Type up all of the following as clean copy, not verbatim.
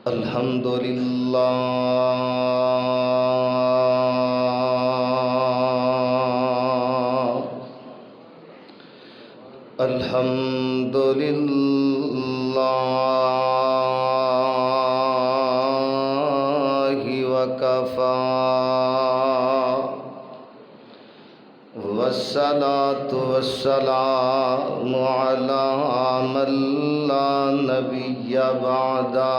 अल्हम्दुलिल्लाहि वकफ़ा वस्सलातु वस्सलामु अला मन ला नबिय्य बअदा।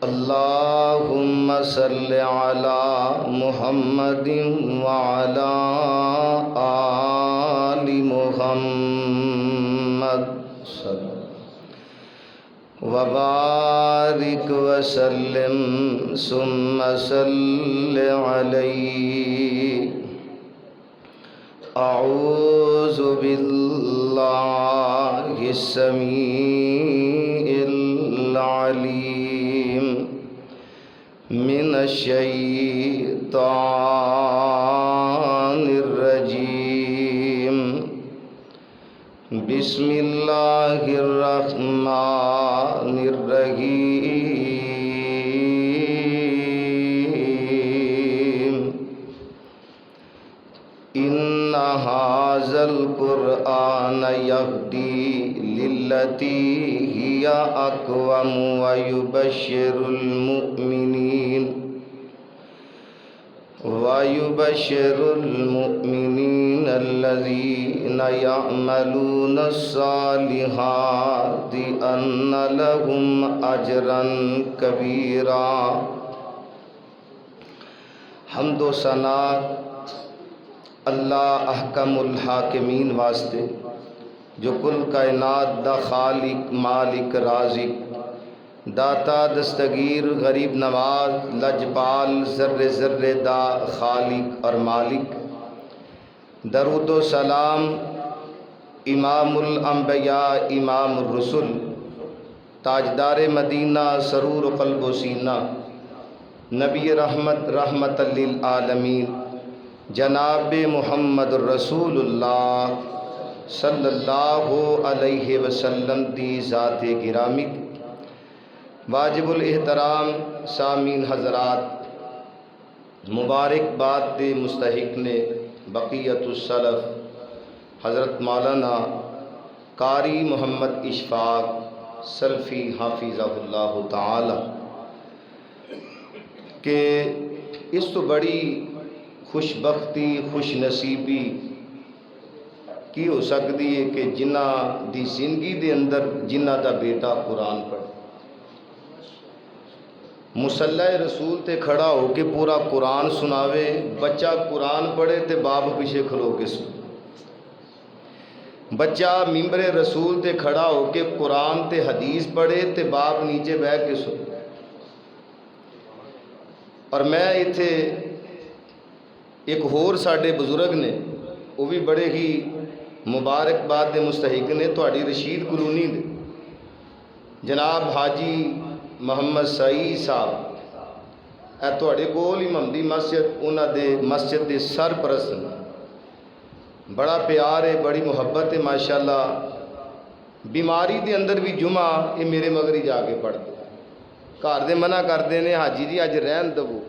अल्लाहुम्मा सल्लि अला मुहम्मदिन व अला आलि मुहम्मद व बारिक व सल्लिम सुम्मा सल्लि अलैहि। अऊज़ु बिल्लाहि समीइल अलीम मिनश शैतानिर रजीम। बिस्मिल्लाहिर रहमानिर रहीम। इन्ना हाज़ल कुरआन यहदी लिल्लती हिया अक़वम व युबश्शिरुल मुमिनीन अल्लज़ीना यअमलूनस सालिहाति अन्ना लहुम अजरन कबीरा। हम्दो सना अल्लाह अहकमुल हाकिमीन वास्ते जो कुल कायनात दा खालिक मालिक राज़िक दाता दस्तगीर गरीब नवाज लजपाल ज़र्रे ज़र्रे दा खालिक और मालिक। दरूद व सलाम इमामुल अंबिया इमामुर रसूल ताजदार मदीना सरूर क़ल्ब व सीना नबी रहमत रहमतल लिल आलमीन जनाब मुहम्मद रसूलुल्लाह सल्लल्लाहु अलैहि वसल्लम दी ज़ाते गिरामी। वाजिबुल एहतराम सामीन हज़रात, मुबारकबाद दे मुस्तहिक ने बक़ियतुस सलफ़ हज़रत मौलाना कारी मोहम्मद इशफ़ाक़ सल्फ़ी हाफ़िज़हुल्लाह ताला के इस तो बड़ी खुशबख्ती खुश नसीबी की हो सकती है कि जिन्हां दी जिंदगी दे अंदर जिन्हां दा बेटा कुरान पढ़े, मुसल्ला रसूल ते खड़ा हो के पूरा कुरान सुनावे। बच्चा कुरान पढ़े तो बाप पीछे खलो के सुन। बच्चा मिंबरे रसूल ते खड़ा हो के कुरान ते हदीस पढ़े तो बाप नीचे बह के सुन। और मैं इत्थे एक होर साडे बुजुर्ग ने वो भी बड़े ही मुबारकबाद के मुस्तहिक ने तुहाडी रशीद कलोनी दे जनाब हाजी मोहम्मद सईद साहब ए तुहाडे कोल ही महमदी मस्जिद उन्हां दे मस्जिद के सरपरस्त ने। बड़ा प्यार है बड़ी मुहब्बत है माशाअल्लाह। बीमारी के अंदर भी जुमा ये मेरे मगर ही जाके पढ़ते। घर दे मना करते हैं हाजी जी अज रहन दवो,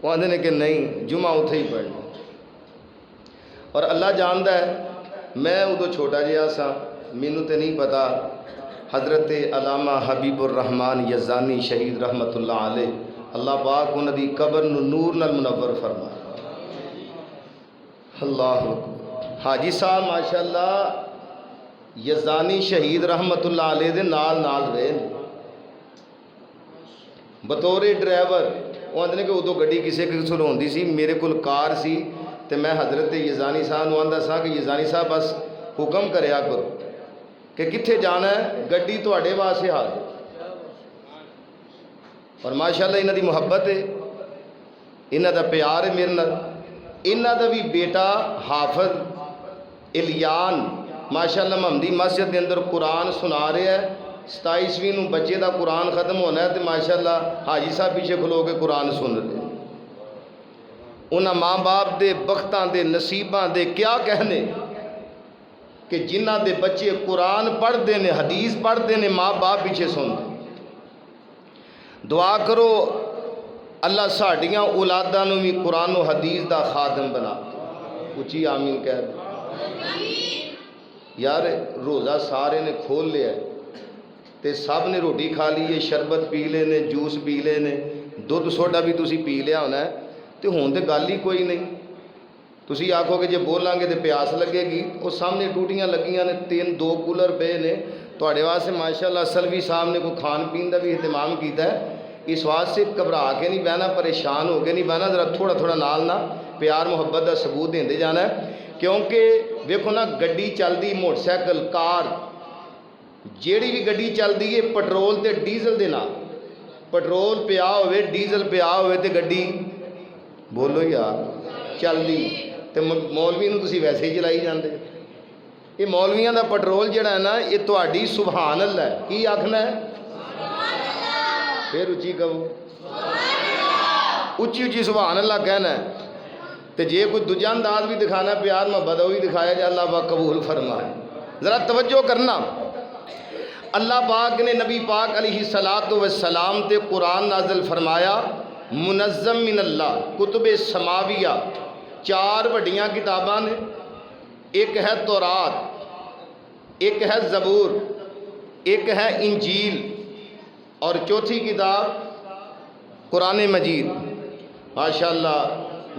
वो आते हैं कि नहीं जुमा उत्थे ही पढ़ना। और अल्लाह जानता है मैं उदो छोटा जिहा सा, मैनू तो नहीं पता हज़रत अलामा हबीबुर रहमान यज़ानी शहीद रहमतुल्लाह अलैह अल्लाह पाक उन्हां दी कबर नूं नूर नाल मुनव्वर फरमाए। अल्लाह हाजी साहब माशाअल्लाह यज़ानी शहीद रहमतुल्लाह अलैह दे नाल नाल रहे बतौरे ड्राइवर। वो आते हैं कि उदो गड्डी किसी किसी होंदी सी, मेरे कोल कार सी तो मैं हज़रत यज़ानी साहब नूं आंदा सा कि यज़ानी साहब बस हुक्म करया करो कि कित्थे जाना है, गड्डी तुहाडे वास्ते हाज़िर। और माशाअल्लाह इन्हां दी मुहब्बत है, इन्हां दा प्यार है मेरे नाल। इन्हां दा भी बेटा हाफिज़ इलियान माशाअल्लाह महमदी मस्जिद के अंदर कुरान सुना रहा है। 27वीं नूं बच्चे का कुरान खत्म होना है तो माशाअल्लाह हाजी साहब पीछे खलो के कुरान सुन रहे। उन्हां माँ बाप के बख्तां दे नसीबां दे क्या कहने कि जिन्हां दे बच्चे कुरान पढ़ते हैं हदीस पढ़ते हैं, माँ बाप पीछे सुनते। दुआ करो अल्लाह साड़ियाँ औलादां नूं भी कुरान और हदीस दा खादम बना। उची आमीन कह दे। यार रोज़ा सारे ने खोल लिया ते सब ने रोटी खा ली है, शरबत पी ले ने, जूस पी ले ने, दुध सोडा भी तुसी पी लिया होना है, तो हुण तो गल ही कोई नहीं। तुसी आखोगे जे बोलांगे तो प्यास लगेगी। वो सामने टूटियां लगियां ने, 2 कूलर पे ने तुहाडे वास्ते माशाअल्लाह। सलवी साहब ने कोई खान पीन का भी इंतजाम किया है। इस वास्ते घबरा के नहीं बहना, परेशान हो के नहीं बहना, जरा थोड़ा थोड़ा नाल ना प्यार मुहब्बत का सबूत देंदे जाना है। क्योंकि वेखो ना, गड्डी चलती, मोटरसाइकिल, कार, जिहड़ी भी गड्डी चलती है पेट्रोल ते डीजल दे नाल। पेट्रोल पिया होवे, डीजल पिया होवे ते गड्डी बोलो यार चलती। तो मौलवी नूं तुसीं वैसे ही चलाई जाते। ये मौलवियों का पेट्रोल जिहड़ा है ना, ये तुहाडी सुभान अल्लाह है। की आखना है? फिर उची कहो, उची उची सुभान अल्लाह कहना है। तो जे कोई दूजा अंदाज भी दिखाना प्यार मोहब्बत, वो भी दिखाया जाए, अल्लाह पाक कबूल फरमाए। ज़रा तवज्जो करना, अल्लाह पाक ने नबी पाक अलैहिस्सलातु वस्सलाम ते कुरान नाज़िल फरमाया। मुनज़्ज़म मिन अल्लाह कुतुब समाविया, 4 वड्डियां किताबां ने। एक है तौरात, एक है ज़बूर, एक है इंजील और चौथी किताब कुरान मजीद। माशाअल्लाह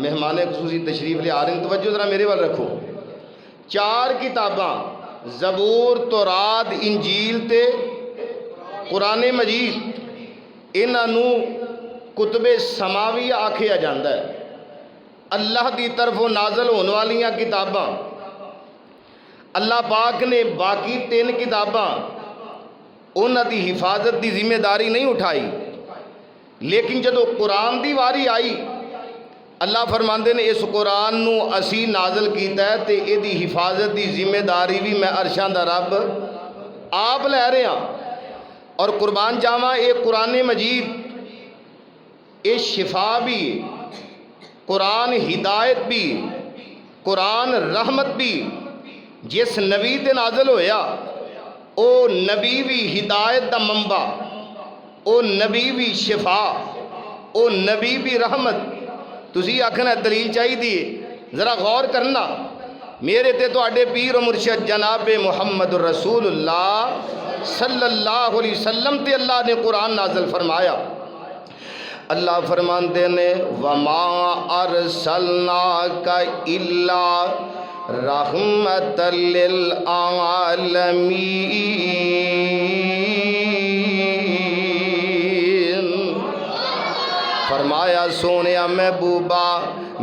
मेहमान खुसूसी तशरीफ़ ले आ रहे हैं, तवज्जो ज़रा मेरे वाल रखो। 4 किताबां ज़बूर, तौरात, इंजील ते कुरान मजीद, इन्हों कुतुबे समावी आखिया जाता है। अल्लाह की तरफों नाज़ल होने वालियां किताबां। अल्लाह पाक ने बाकी 3 किताबां उन्हां दी हिफाजत की जिम्मेदारी नहीं उठाई, लेकिन जदों कुरान की वारी आई, अल्लाह फरमाते ने इस कुरान नूं असी नाज़िल कीता है ते इहदी हिफाजत की जिम्मेदारी भी मैं अरशां दा रब आप लै रहा। और कुर्बान जावा, ये कुरान मजीद ये शिफा भी, कुरान हिदायत भी, कुरान रहमत भी। जिस नबी ते नाज़िल होया ओ नबी भी हिदायत दा मंबा, ओ नबी भी शिफा, ओ नबी भी रहमत। तुसी आखना दलील चाहिए, ज़रा गौर करना। मेरे ते तुहाडे पीर और मुर्शद जनाब मुहम्मद रसूलुल्लाह सल्लल्लाहु अलैहि वसल्लम ते अल्लाह ने कुरान नाज़िल फरमाया। अल्लाह फरमाते ने वमा अरसलनाका इल्ला रहमतल लिल आलमीन। फरमाया सोने महबूबा,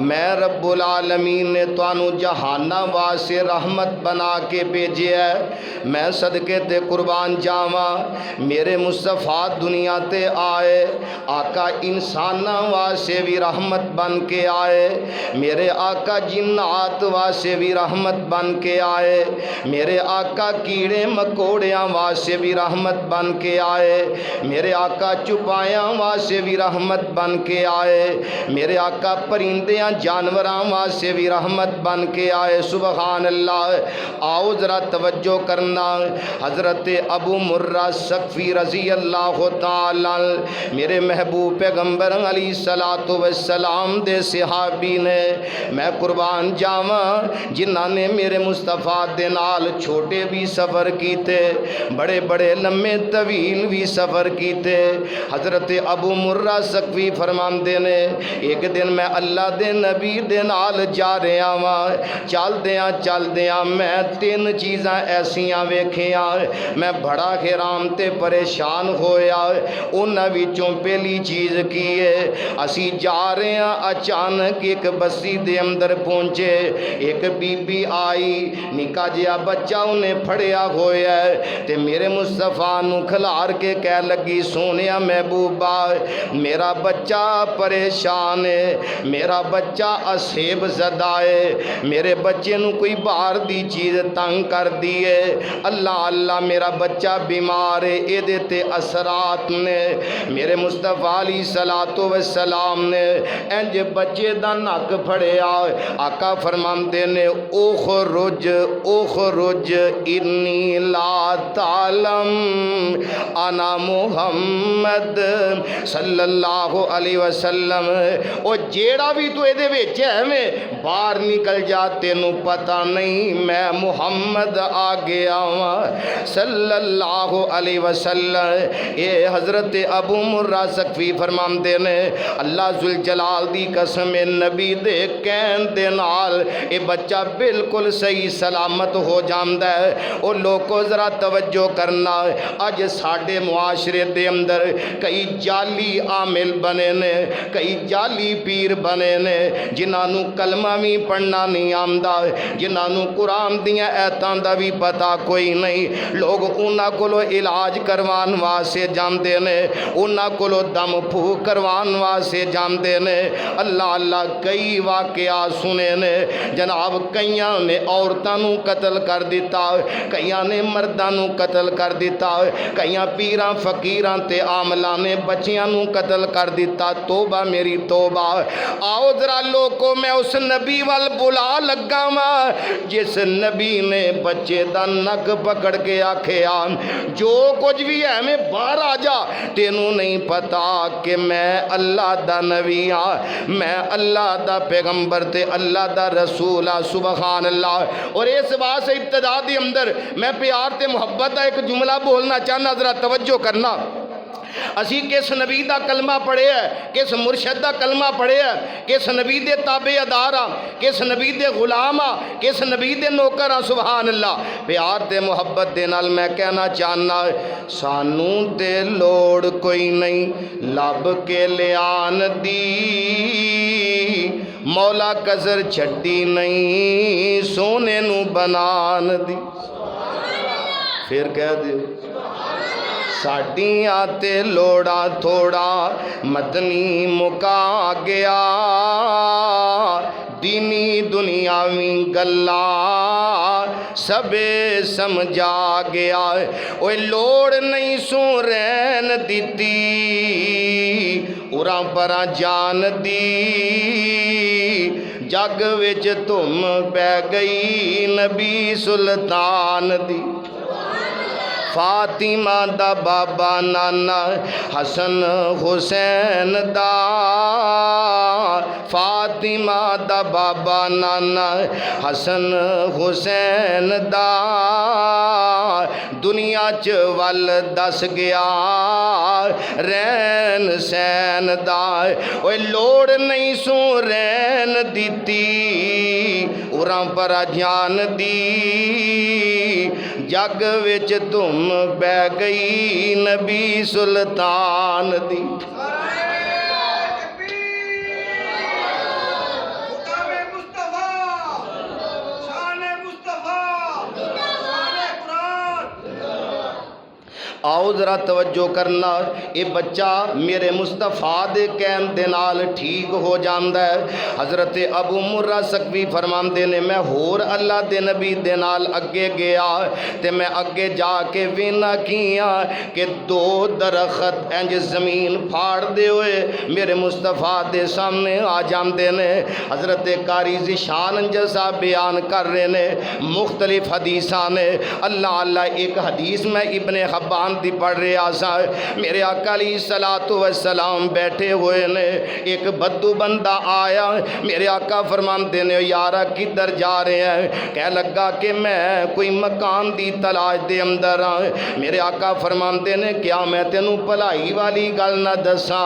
मैं रब्बुल आलमीन ने तुहानू जहाना वास्ते रहमत बना के भेजे है। मैं सदके ते कुर्बान जावा, मेरे मुस्तफ़ा दुनिया ते आए, आका इंसाना वास्ते भी रहमत बन के आए, मेरे आका जिन्नात वास्ते भी रहमत बन के आए, मेरे आका कीड़े मकोड़ियाँ वास्ते भी रहमत बन के आए, मेरे आका चुपायाँ वास्ते भी रहमत बन के आए, मेरे आका परिंदे जानवरां वास्ते भी रहमत बन के आए। सुबहान अल्लाह। आओ ज़रा तवज्जो करना। हज़रत अबू मुर्रा सकफ़ी रज़ी अल्लाह ताला मेरे महबूब पैगम्बर अलैहिस्सलातु वस्सलाम दे सहाबी ने, मैं कुर्बान जावा जिन्हां ने मेरे मुस्तफ़ा दे नाल छोटे भी सफ़र कीते, बड़े बड़े लम्मे तवील भी सफ़र कीते। हज़रत अबू मुर्रा सकफ़ी फरमाते ने, एक दिन मैं अल्लाह दे नबी दे नाल जा रहा वां, चलदियां मैं 3 चीज़ां ऐसियां वेखियां, मैं बड़ा हैरान ते परेशान होया। उन्हां विचों पहली चीज़ की है, असी जा रहे हैं, अचानक एक बस्ती दे अंदर पहुँचे, एक बीबी आई, निका जिहा बच्चा उन्हें फड़िया होया ते मेरे मुस्तफा नूं खिलार के कह लगी, सोनिया महबूबा मेरा बच्चा परेशान है, मेरा बच्चा असेब ज़दा है, मेरे बच्चे नू कोई बाहर दी चीज़ तंग कर दी है, अल्लाह अल्लाह मेरा बच्चा बीमार है, एदे ते असरात ने मेरे मुस्तफा अली सलातो व सलाम ने इंज बच्चे दा नक फड़िया। आका फरमाते ने उखरुज उखरुज इन्नी ला तालम आना मुहम्मद सल्लल्लाहु अलैहि वसल्लम। ओ जेड़ा भी तू एदे विच है में बाहर निकल जा, तेनू पता नहीं मैं मुहम्मद आ गया वां सल्लल्लाहु अलैहि वसल्लम। ये हज़रत अबू मुर्रा सकफी फरमाते ने अल्लाह जुल जलाल दी कसम नबी दे कहन दे नाल ये बच्चा बिल्कुल सही सलामत हो जाता है। और लोगों ज़रा तवज्जो करना, अज साडे मुआशरे दे अंदर कई जाली आमिल बने ने, कई जाली पीर बने ने जिन्होंने कलमा भी पढ़ना नहीं आंदा, जिन्होंने कुरान दियां ऐतां दा भी पता कोई नहीं। लोग उन्हां कोलों इलाज करवान वास्ते जाते ने, उन्हां कोलों दम फूक करवान वास्ते जाते ने। अल्लाह अल्लाह कई वाकया सुने ने जनाब, कईयां ने औरतां नूं कतल कर दिता, कईयां ने मर्दां नूं कतल कर दिता, कईयां पीरां फकीरां ते आमलां ने बच्चियां नूं कतल कर दिता। तोबा मेरी तोबा। आओ जरा लोगों मैं उस नबी वाल बुला लगा वां जिस नबी ने बच्चे दा नक पकड़ के आखिया जो कुछ भी है मैं बाहर आ जा, तेनू नहीं पता कि मैं अल्लाह दा नबी हाँ, मैं अल्लाह दा पैगंबर ते अल्लाह दा रसूल हाँ। सुबहान अल्लाह। और इस वास्ते इब्तिदा दे अंदर मैं प्यार ते मुहब्बत का एक जुमला बोलना चाहना, जरा तवज्जो करना। असी किस नबी का कलमा पढ़े है, किस मुर्शद का कलमा पढ़े है, किस नबी दे ताबे अदार हाँ, किस नबी दे गुलाम हाँ, किस नबी दे नौकर हाँ। सुभान अल्लाह। प्यार ते मुहब्बत दे नाल मैं कहना चाहना सानू ते लोड़ कोई नहीं लब के लियान दी, मौला कसर छड्डी नहीं सोने नू बनान दी। फिर कह दो साडियां ते लोड़ा थोड़ा मदनी मुका गया, दीनी दुनियावी गल्ला सबे समझा गया। ओए लोड़ नहीं सू रहन दिती उरा परा जान दी, जग विच धुम पै गई नबी सुल्तान दी। फातिमा दा बाबा नाना हसन हुसैन दा, फातिमा दा बाबा नाना हसन हुसैन दा, दुनिया च वल दस गया रैन सैन दा। ओए लोड़ नहीं सू रैन दिती उरा पर जान दी, जग विच धुम पै गई नबी सुल्तान दी। आओ जरा तवज्जो करना, ये बच्चा मेरे मुस्तफा दे कहन दे नाल ठीक हो जाता है। हज़रत अबू मुर्रा सकवी फरमाते ने मैं होर अल्लाह दे नबी दे नाल अगे गया ते मैं अगे जाके वेना किया कि दो दरखत इंज जमीन फाड़ते हुए मेरे मुस्तफा दे सामने आ जाते ने। हज़रत कारी ज़िशान जैसा बयान कर रहे ने मुख्तलिफ हदीसा ने। अल्लाह अल्लाह एक हदीस में इब्ने हब्बान दी पढ़ रहा सा, मेरे आका अलैहिस्सलातु वस्सलाम बैठे हुए ने, एक बद्दू बंदा आया, मेरे आका फरमाते ने यारा किधर जा रहे हैं? कह लगा कि मैं कोई मकान दी तलाश दे अंदर हाँ। मेरे आका फरमाते ने क्या मैं तेनू भलाई वाली गल ना दसा?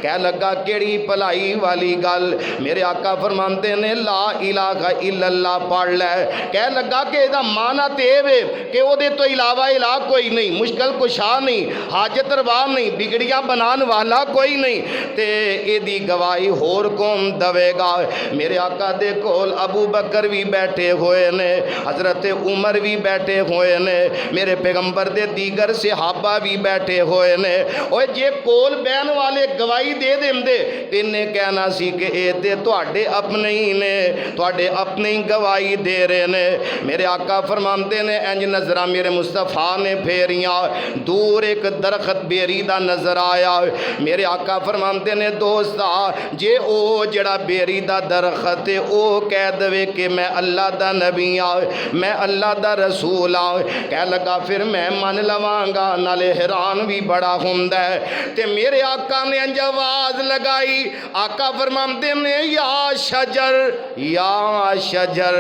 कह लगा केड़ी भलाई वाली गल? मेरे आका फरमाते ने ला इलाहा इल्लल्लाह पढ़ लै। कह लगा कि ਇਹਦਾ माना ते वे कि ਉਹਦੇ तो इलावा इलाह कोई नहीं, मुश्किल कुछ कुशा नहीं, हाजत रवा नहीं, बिगड़ियां बनाने वाला कोई नहीं, ते एदी गवाही होर कौन दवेगा। मेरे आका दे कोल अबू बकर भी बैठे हुए ने, हज़रत उमर भी बैठे हुए ने, मेरे पैगंबर दे दीगर सहाबा भी बैठे हुए ने। ओए जे कोल बहन वाले गवाही दे देंदे इन्हें कहना सी कि ये ते तुहाडे अपने ही ने, तुहाडे अपने ही गवाही दे रहे ने। मेरे आका फरमाते ने इंज नजरा मेरे मुस्तफा ने फेरियां, दूर एक दरखत बेरी दा नजर आया। मेरे आका फरमाते ने दोस्ता जे ओ जड़ा बेरी दा दरखत है ओ कह दवे कि मैं अल्लाह दा नबी आ, मैं अल्लाह दा रसूल आ, कह लगा फिर मैं मन लवांगा, नाले हैरान भी बड़ा हुंदा है। ते मेरे आका ने इंज आवाज लगाई, आका फरमाते ने या शजर या शजर,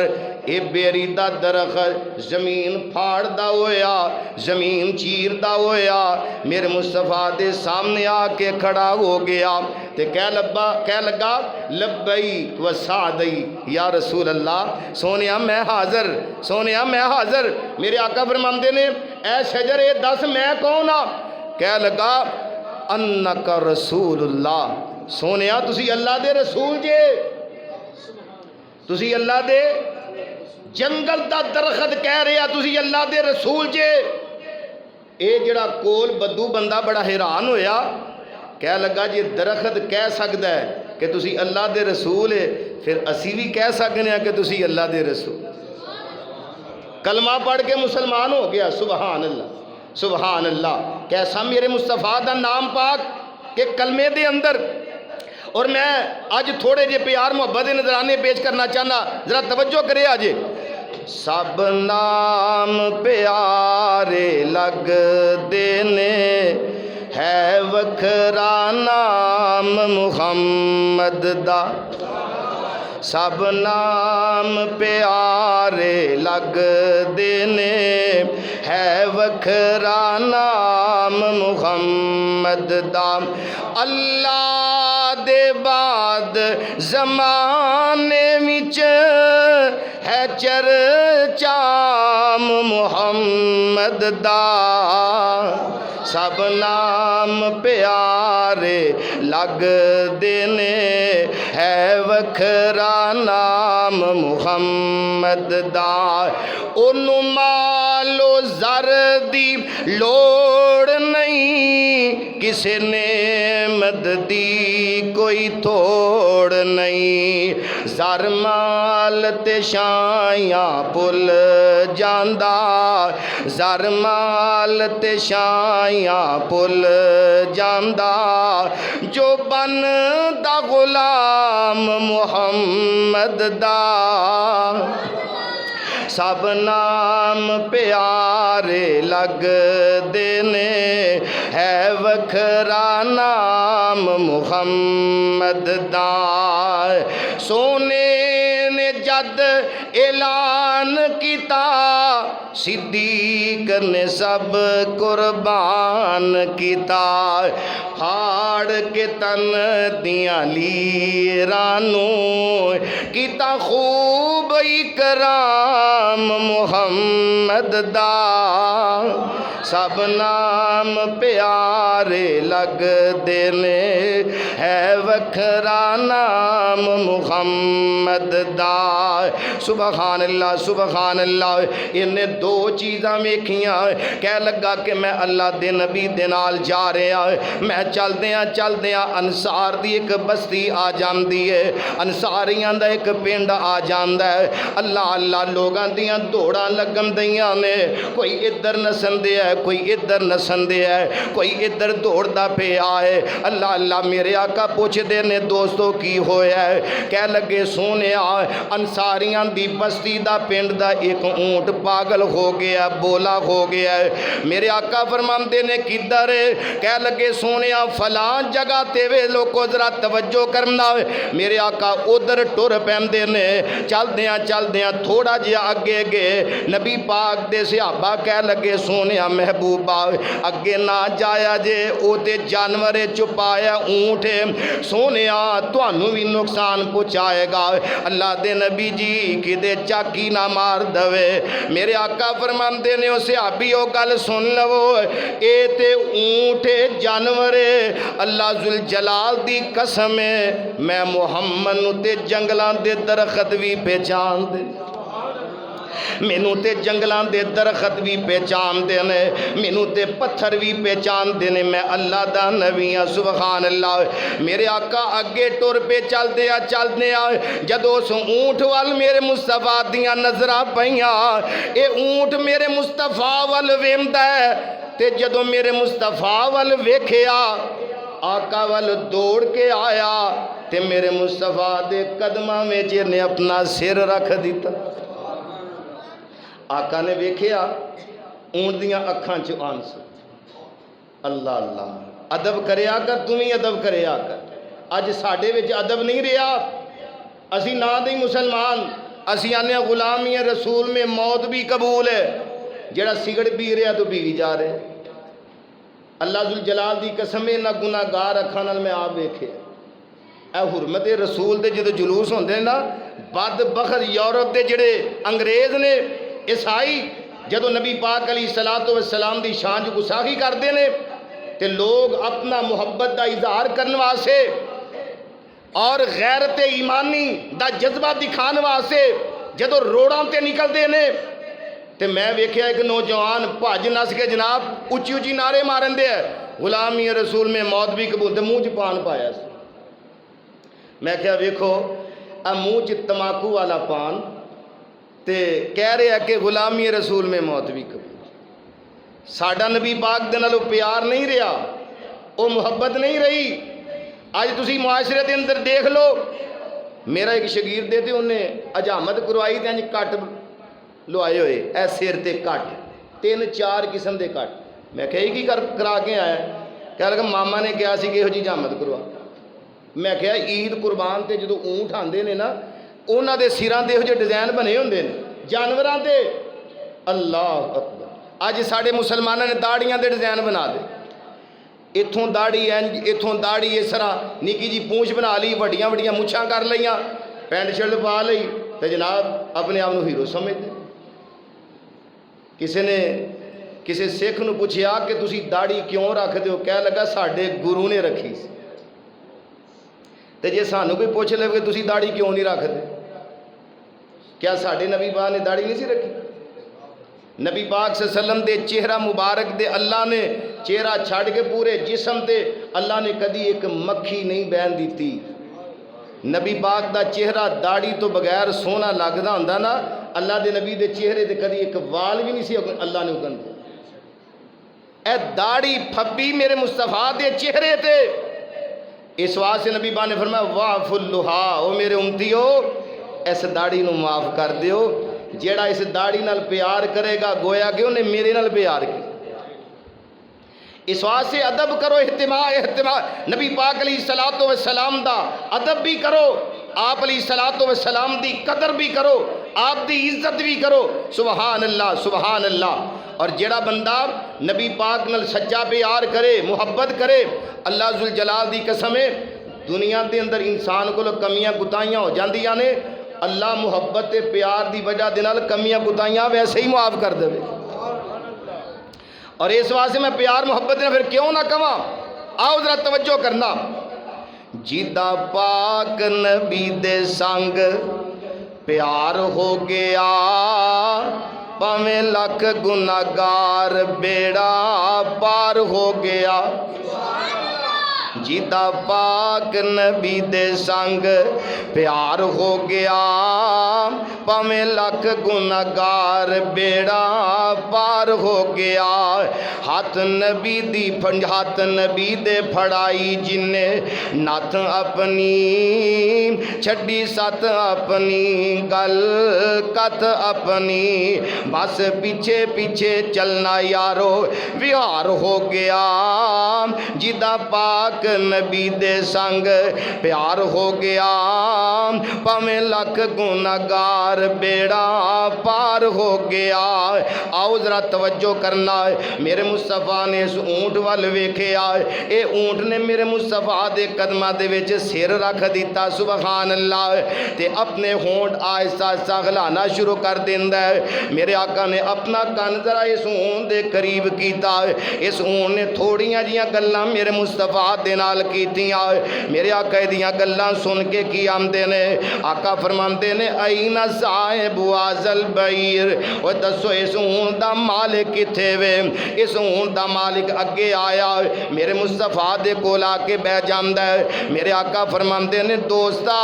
ये बेरी दा दरखत जमीन फाड़दा होया, जमीन चीरदा होया मेरे मुस्तफा दे सामने आके खड़ा हो गया। ते कह लगा लब्बई व सादई या रसूल अल्लाह, सोनिया मैं हाज़र, सोनिया मैं हाज़र। मेरे आका फरमांदे ने ऐ शजर ए दस मैं कौन आ? कह लगा अन्नका रसूलुल्लाह, सोनिया तुसी अल्लाह दे रसूल जे, तुसी अल्लाह दे जंगल दा दरखत कह रहे तुसी अल्लाह दे रसूल जे। ये जड़ा कोल बद्दू बंदा बड़ा हैरान होया, कह लगा जे दरखत कह सकता है कि तुसी अल्लाह दे रसूल है, फिर असी भी कह सकते हैं कि तुसी अल्लाह दे रसूल। कलमा पढ़ के मुसलमान हो गया। सुबहान अल्लाह, सुबहान अल्लाह। कैसा मेरे मुस्तफ़ा दा नाम पाक के कलमे दे अंदर। और मैं अज थोड़े जे प्यार मुहब्बत के नजराने पेश करना चाहना, जरा तवज्जो करे अज। सब नाम प्यारे लगदे ने, है वखरा नाम मुहम्मद दा। सब नाम प्यारे लगदे ने, है वखरा नाम मुहम्मद दा। अल्लाह दे बाद ज़माने विच है चर्चा मुहम्मद दा। सब नाम प्यारे लगदे ने, है वखरा नाम मुहम्मद दा। ओनू मालो ज़र दी लोड़ नहीं, किसे नेमत दी कोई तोड़ नहीं। ज़र माल ते शायां भुल जांदा, ज़र माल ते शायां भुल जांदा। जो बनदा गुलाम मुहम्मद दा। सब नाम प्यारे लगदे ने, है वखरा नाम मुहम्मद दा। सोने ने जद ऐलान किता, सिद्दीक ने सब कुर्बान किता। फाड़ के तन दियां लीरानू, किता खूब इकराम मुहम्मद दा। सब नाम प्यारे लगदे ने, है वखरा नाम मुहम्मद दा। सुबहान अल्लाह, सुबहान अल्लाह। इन्हें दो चीज़ां वेखियां, कह लगा कि मैं अल्लाह दे नबी दे नाल जा रहा। मैं चलदियां अंसार दी एक बस्ती आ जाती है, अंसारियां दा एक पिंड आ जाता है। अल्लाह अल्लाह लोगों दियां दौड़ां लगन दियां ने, कोई इधर नसन दे है, कोई इधर नसन दे है, कोई इधर दौड़दा पिया है। अल्लाह अल्लाह मेरे आका पुछदे ने दोस्तों की होया है? कह लगे सोने अंसारियां दी बस्ती दा पिंड दा एक ऊंट पागल हो गया, बोला हो गया है। मेरे आका फरमाते ने किधर है? कह लगे सोने फलां जगह ते वे लोगों जरा तवज्जो करना। मेरे आका उधर टुर पैंदे ने। चलदियां थोड़ा जिहा अगे गए, नबी पाक दे सहाबा कह लगे सोने महबूबा अगे ना जाया जे, ओ ते जानवर छुपाया ऊंट सोने तुहानू भी नुकसान पहुँचाएगा। अल्लाह दे नबी जी किते चाकी ना मार दवे। मेरे आका फरमाते ने उस सहाबी ओ गल सुन लवो, ए ते ऊंट जानवर अल्लाह जुल जलाल दी कसम है, मैं मुहम्मद नूं ते जंगलां दे दरखत भी पहचान दे, मैनू ते जंगलों के दरखत भी पहचानते हैं, मैनू ते पत्थर भी पहचानते हैं, मैं अल्लाह दा नबी हाँ। सुबहान अल्लाह। मेरे आका अगे टुर पे चलते आ जदों उस ऊंट वाल मेरे मुस्तफा दियां नज़रां पईयां, ये ऊंट मेरे मुस्तफा वाल वेंदा है, ते जदों मेरे मुस्तफा वाल वेखिया आका वाल दौड़ के आया ते मेरे मुस्तफा दे कदमां में इन्हें अपना सिर रख दिता। आका ने वेखिया ऊंट दियां अखां च आंसू। अल्लाह अल्लाह, अदब करिया कर, तू भी अदब करिया कर। अज साडे विच अदब नहीं रहा, असी ना दे मुसलमान, असी आने गुलामी रसूल में मौत भी कबूल है। जेड़ा सिगरेट पी रहा तो पी जा रहे। अल्लाह जुल जलाल दी कसम ना गुनाहगार अखां नाल मैं आप वेखे ए हुरमत रसूल दे जो जुलूस होंदे ना, बदबख्त यूरोप के जेड़े अंग्रेज़ ने ईसाई जदों नबी पाक अली सलातो वसलाम की शान गुसाखी करते हैं तो लोग अपना मुहब्बत का इजहार करने वास्ते और गैरत ईमानी का जज्बा दिखाने वास्ते जदों रोडां ते निकलते हैं तो मैं वेख्या एक नौजवान भज नस के जनाब उची उची नारे मारन दे गुलामी रसूल में मौत भी कबूल, मूँह च पान पाया। मैं क्या वेखो आ मूँह च तमाकू वाला पान ते कह रहे हैं कि गुलामी रसूल में मौत भी कबूल। साडा नबी पाक दे नाल प्यार नहीं रहा, वो मुहब्बत नहीं रही। अज तुसी मुआशरे के अंदर देख लो, मेरा एक शगीर्द है उन्हें हजामत करवाई तो अंज कट लुआए हुए ऐ सिर ते कट 3-4 किस्म के कट। मैं क्या की करा के आया, कह लगा मामा ने कहा कि इहो जी हजामत करवा। मैं क्या ईद कुरबान से जो ऊँट आते हैं ना, उन्होंने दे सिरां ते इहो जिहे डिज़ाइन बने होंदे ने जानवरां ते। अल्लाह अकबर। अज साडे मुसलमानों ने दाड़ियां दे डिज़ाइन बना दे, इत्थों दाड़ी इंज, इत्थों दाड़ी इस तरह निकी जी पूंछ बना ली, वड्डियां वड्डियां मुछां कर लईयां, पैंट शर्ट पा लई तो जनाब अपने आप को हीरो समझते। किसी ने किसी सिख नूं पुछया कि तुसी दाड़ी क्यों रखते हो, कह लगा साडे गुरु ने रखी सी। तो जे सानू कोई पूछ ले कि तुसी दाड़ी क्यों नहीं रखते, क्या साडे नबी पाक ने दाड़ी नहीं सी रखी? नबी पाक सल्लम दे चेहरा मुबारक दे अल्लाह ने चेहरा छड़ के पूरे जिसम ते अल्लाह ने कदी एक मक्खी नहीं बहन दी। नबी पाक दा चेहरा दाड़ी तो बगैर सोहना लगदा हुंदा ना, अल्लाह दे नबी दे चेहरे ते कदी एक वाल भी नहीं सी अल्लाह ने उगन दे। ए दाड़ी फब्बी मेरे मुस्तफा दे चेहरे ते। इस वास्ते नबी पाक ने फरमाया वाह फुल्लुहा, ओ मेरे उम्मतियो इस दाड़ी नूं माफ़ कर दियो। जेड़ा इस दाड़ी नाल प्यार करेगा गोया कि उन्हें मेरे नाल प्यार किया। इस वास्ते अदब करो, एहतिमा नबी पाक अलैहि सलातो व सलाम दा अदब भी करो, आप अलैहि सलातो व सलाम दी कदर भी करो, आप दी इज्जत भी करो। सुबहान अल्लाह सुबहान अल्लाह। और जेड़ा बंदा नबी पाक नाल सच्चा प्यार करे, मुहब्बत करे, अल्लाह जुल जलाल दी कसम है दुनिया के अंदर इंसान को कमियां गुताइयां हो जांदियां ने, अल्लाह मुहब्बत ते प्यार दी वजह दे नाल कमियां गुताइयां वैसे ही मुआफ़ कर देवे। और इस वास्ते मैं प्यार मुहब्बत ने फिर क्यों ना कवां। आओ जरा तवज्जो करना। जिदा पाक नबी दे संग प्यार हो गया, भावें लख गुनाहगार बेड़ा पार हो गया। जिदा पाक नबी दे संग प्यार हो गया, भावें लख गुनाहगार बेड़ा पार हो गया। हाथ नबी दी हाथ नबी दे फड़ाई जिन्ने नथ अपनी छड़ी सत अपनी गल कत अपनी, बस पीछे पीछे चलना यारो विहार हो गया। जिदा पाक पाक नबी दे संग प्यार हो गया, भावें लख गुनाहगार बेड़ा पार हो गया। आओ जरा तवज्जो करना, मेरे मुस्तफा ने इस ऊंट वाल वेख्या, ये ऊंट ने मेरे मुस्तफा दे कदमां दे विच सिर रख दिता, सुबहान अल्लाह, ते अपने होंठ आहिस्ता आहिस्ता हिलाना शुरू कर देंदा है। मेरे आका ने अपना कन जरा इस ऊंट दे करीब कीता, इस ऊंट ने थोड़ियां जियां गल्लां मेरे मुस्तफा दे नाल कीतियां। मेरे आका दियां गल्लां सुन के की आंदे ने, आका फरमांदे ने आईना साहिब वाजल बईर, और दसो इस ऊंट दा मालिक किथे वे। इस ऊंट दा मालिक अगे आया, मेरे मुस्तफा दे कोल आके बह जांदा है। मेरे आका फरमांदे ने दोस्ता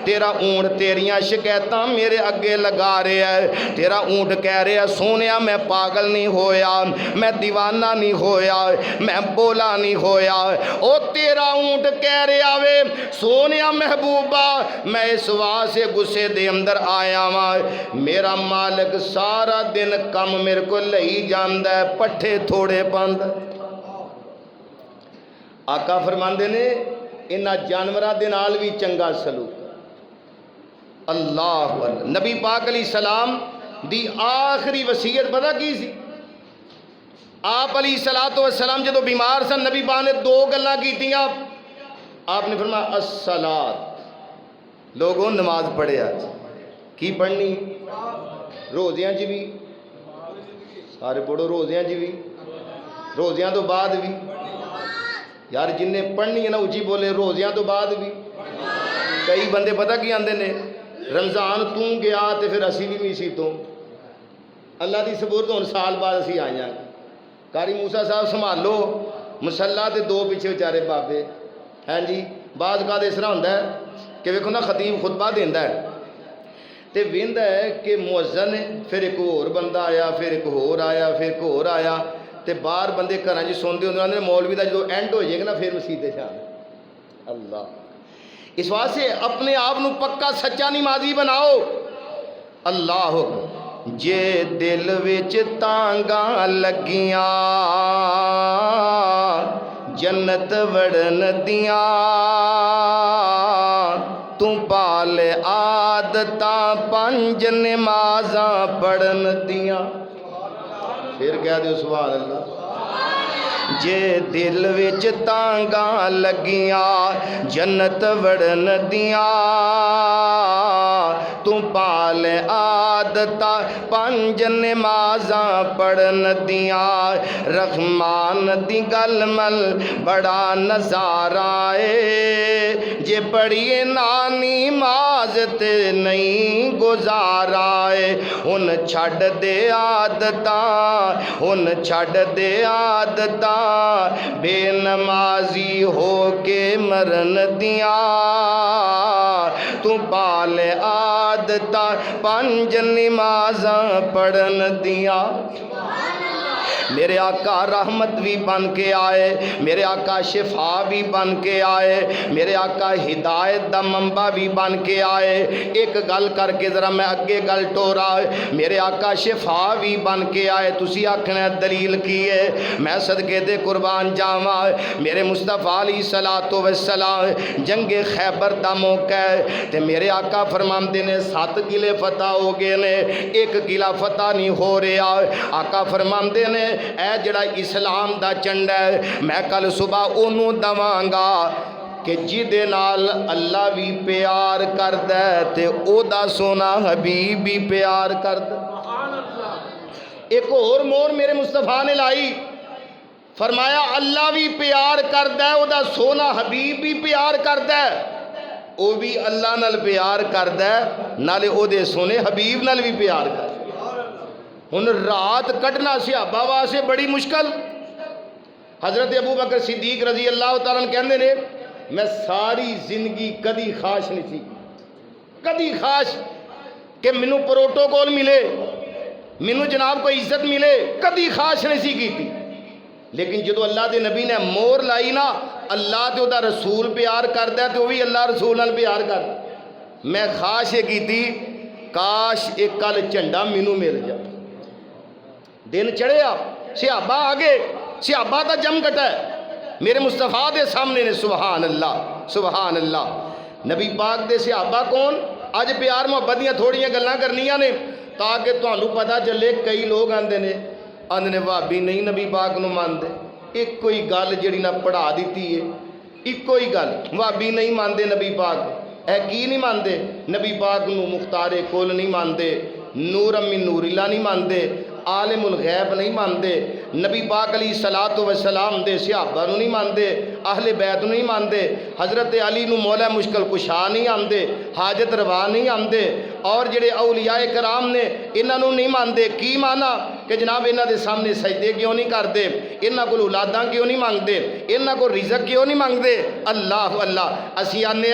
तेरा ऊंट तेरियां शिकायतां मेरे अगे लगा रहा है, तेरा ऊंट कह रहा सोनिया मैं पागल नहीं होया, मैं दीवाना नहीं होया, मैं बोला नहीं होया। ओ तेरा ऊंट कह रहा वे सोनिया महबूबा मैं इस वास्ते गुस्से दे अंदर आया वां, मेरा मालिक सारा दिन कम मेरे को लई जांदा है, पट्ठे थोड़े पांदा। आका फरमांदे ने इन्हां जानवरां दे नाल भी चंगा सलूक। अल्लाह अकबर। नबी पाक अलैहि सलाम दी आखिरी वसीयत पता की सी? आप अलैहि सलातो वस्सलाम जदों बीमार सन, नबी पाक ने दो गल्लां कीतियां। आपने फरमाया अस्सलात, लोगों नमाज पढ़े, आज की पढ़नी, रोज़ियां च भी सारे पढ़ो, रोज़ियां च भी, रोज़ियां तो बाद भी, यार जिन्हें पढ़नी है ना उची बोले, रोज़ियां तो बाद भी। कई बंदे पता की आंदे ने रमज़ान तू गया तो फिर असी भी मीसी तो अल्लाह की सबूरत हुण साल बाद असी आए हैं। कारी मूसा साहब संभालो मसला तो दो पिछे बेचारे बाबे हैं जी। बाद का इस तरह होंदा है कि वेखो ना खतीब खुतबा देंदा है तो वेंदा है कि मुअज्जन है, फिर एक होर बंदा आया, फिर एक होर आया, फिर एक होर आया, तो बाहर बंदे घर च सुनते होंगे मौलवी का जो एंड हो जाएगा ना फिर मसीते जाना। अल्लाह इस वास्ते अपने आप को पक्का सच्चा नमाजी बनाओ। अल्लाह जे दिल विच तांगा लगियां जन्नत वड़न दियां, तू पाल आदतां पंज नमाज़ां पढ़न दियां। फिर कह दो सुभान अल्लाह। जे दिल विच तांगा लगियां जन्नत वड़न दियां, तू पाल आदतां पंज नमाज़ां पढ़न दियां। रहमान दी गल मल बड़ा नज़ारा है, जे पढ़िए ना नमाज ते नहीं गुजारा है। हुन छड्ड दे आदतां, हुन छड्ड दे आदतां बेनमाजी हो के मरन दियां, तू पाल आदतां पंज नमाज़ां पढ़न दियां। मेरे आका रहमत भी बन के आए, मेरे आका शिफा भी बन के आए, मेरे आका हिदायत दा मंबा भी बन के आए। एक गल करके जरा मैं अगे गल टोरा, मेरे आका शिफा भी बन के आए। तुसी आखना दलील की है, मैं सदके दे कुर्बान जावा। मेरे मुस्तफा अलैहि सलातो वस्सलाम जंगे खैबर दा मौका है ते मेरे आका फरमाते ने 7 किले फतह हो गए ने, एक किला फतह नहीं हो रहा। आका फरमाते ने ऐ जड़ा इस्लाम दा झंडा है मैं कल सुबह ओनू दवांगा कि जिदे नाल अल्लाह भी प्यार करदा है ते ओदा सोना हबीब भी प्यार करदा। एक और मोर मेरे मुस्तफा ने लाई, फरमाया अल्लाह भी प्यार करदा है, ओदा सोना हबीब भी प्यार करदा है। वो भी अल्लाह नाल प्यार करदा है, नाले ओदे सोने हबीब नाल भी प्यार करदा। हुन रात कटना सहाबा वास्ते बड़ी मुश्किल। हज़रत अबू बकर सिद्दीक रजी अल्लाह तआला कहंदे ने मैं सारी जिंदगी कदी खाश नहीं थी, कदी खाश कि मैनू प्रोटोकॉल मिले, मैनू जनाब कोई इज्जत मिले, कदी खाश नहीं सी की। लेकिन जो अल्लाह के नबी ने मोहर लाई ना अल्लाह तो वह रसूल प्यार करता तो भी अल्लाह रसूल नाल प्यार कर। मैं खाश ये की काश एक कल झंडा मैनू मिल जाए। दिन चढ़िया, सिहाबा आ गए, सिहाबा का जम कटा है। मेरे मुस्तफा दे सामने ने। सुबहान अल्लाह, सुबहान अल्लाह। नबी पाक दे सहाबा कौन? अज प्यार मुहब्बत दियां थोड़ियां गल्लां करनियां ने ताकि तुहानू पता चले। कई लोग आंदे ने भाभी नहीं नबी पाक नू मानते। एक ही गल जिहड़ी ना पढ़ा दी है, इको ही गल, भाभी नहीं मानते नबी पाक। है की नहीं मानते? नबी पाक नू मुख्तारे कुल नहीं मानते, नूर मिन नूरिल्लाह नहीं मानते, आलिमुल गैब नहीं मानते, नबी पाक अली सलातो व सलाम दे सहाबा नहीं मानते, अहले बैत नहीं मानते, हज़रत अली नू मौला मुश्किल कुशा नहीं आंदे, हाजत रवा नहीं आंदे, और जेड़े औलियाए कराम ने इन्हों नहीं मानते। की माना कि जनाब इन्हों के सामने सजदे क्यों नहीं करते, इन्हों को औलादां क्यों नहीं मंगते, इन्हों को रिज़क क्यों नहीं मंगते। अल्लाह अल्लाह। असी आने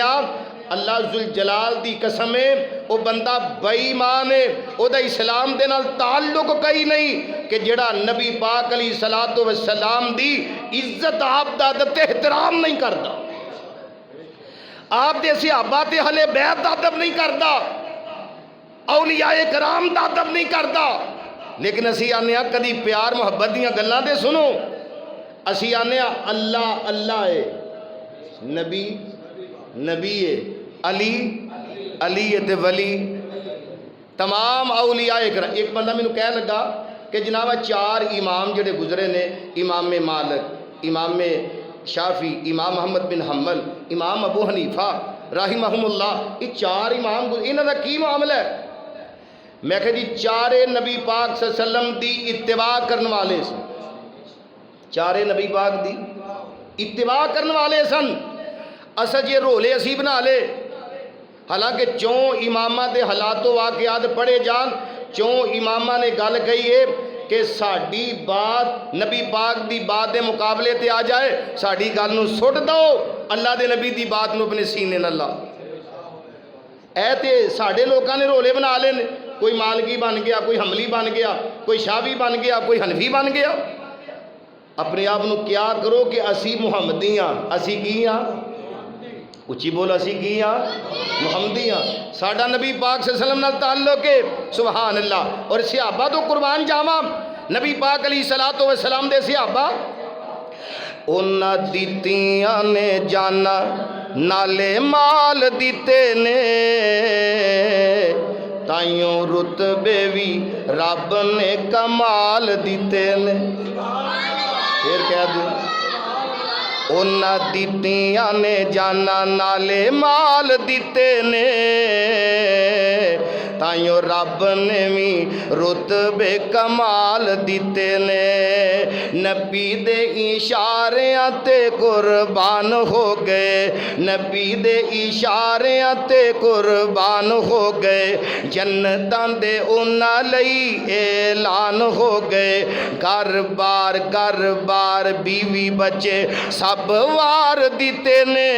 अल्लाह जुल जलाल दी कसम है वो बंदा बेईमान है, ओदा इस्लाम दे नाल ताल्लुक कई नहीं कि जेड़ा नबी पाक अली सलातो व सलाम दी इज्जत आपदा अदब ते एहतराम नहीं करता, आप दे सहाबा ते अहले बैत दा अदब नहीं करता, औलियाए कराम दा अदब नहीं करता। लेकिन असी आने कदी प्यार मुहब्बत दियां गल्लां ते सुनो। असी आने अल्लाह अल्लाह है, नबी नबी है, अली अली है ते वली तमाम औलियाए कराम। एक बंदा मैनू कह लगा कि जनाब 4 इमाम जिहड़े गुजरे ने, इमाम मालिक, इमाम शाफी, इमाम अहमद बिन हम्बल, इमाम अबू हनीफा राहिमहुमुल्लाह, ये 4 इमाम इन्हां दा की मामला है? मैं कहा जी चारे नबी पाक सल्लल्लाहु अलैहि वसल्लम दी इत्तिबा करने वाले सन, चारे नबी पाक दी इत्तिबा करने वाले सन। असा जे रोले असी बना ले, हालांकि 4 इमामा के हालातों वाकयात पढ़े जान, 4 इमामा ने गल कही है कि साड़ी बात नबी पाक दी बात के मुकाबले ते आ जाए, साड़ी गल नूं सुट दो, अल्लाह के नबी दी बात नूं अपने सीने नाल ला। ऐ ते साडे लोगों ने रोले बना ले, कोई मालकी बन गया, कोई हमली बन गया, कोई शावी बन गया, कोई हनफी बन गया। अपने आप नूं क्या करो कि असी मुहम्मदी हाँ, असी की हाँ, उच्ची बोल, असी की हाँ, मुहम्मदी हाँ। साडा नबी पाक सल्लल्लाहु अलैहि वसल्लम नाल ताल्लुक है। सुभान अल्लाह। और सहाबा तो कुर्बान जावा, नबी पाक अली सलातो व सलाम दे सहाबा उन्हां दित्तियां ने जाना नाले माल दिते ने, ताइयों रुतबे भी रब ने कमाल दिते ने। फिर कह दो उन्हां दित्तियां ने जाना नाले माल दिते ने, ताइयों रब ने भी रुतबे कमाल दिते ने। नबी दे इशारियां ते कुर्बान हो गए, नबी दे इशारियां ते कुर्बान हो गए, जन्नतां दे उन्हां लई ऐलान हो गए। घर बार बीवी बच्चे सब वार दिते ने,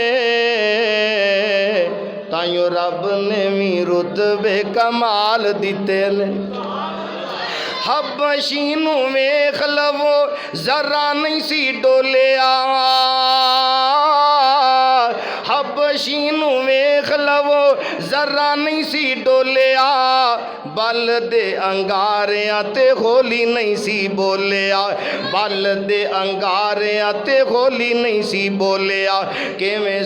ताइयों रब ने भी रुतबे कमाल दिते ने। हबशी नूं वेख लवो जरा नहीं सी डोलिया, हबशी नूं वेख लवो जरा नहीं सी डोलिया, बल दे अंगारियां ते होली नहीं सी बोलिया, बल दे अंगारियां ते होली नहीं सी बोलिया। किवें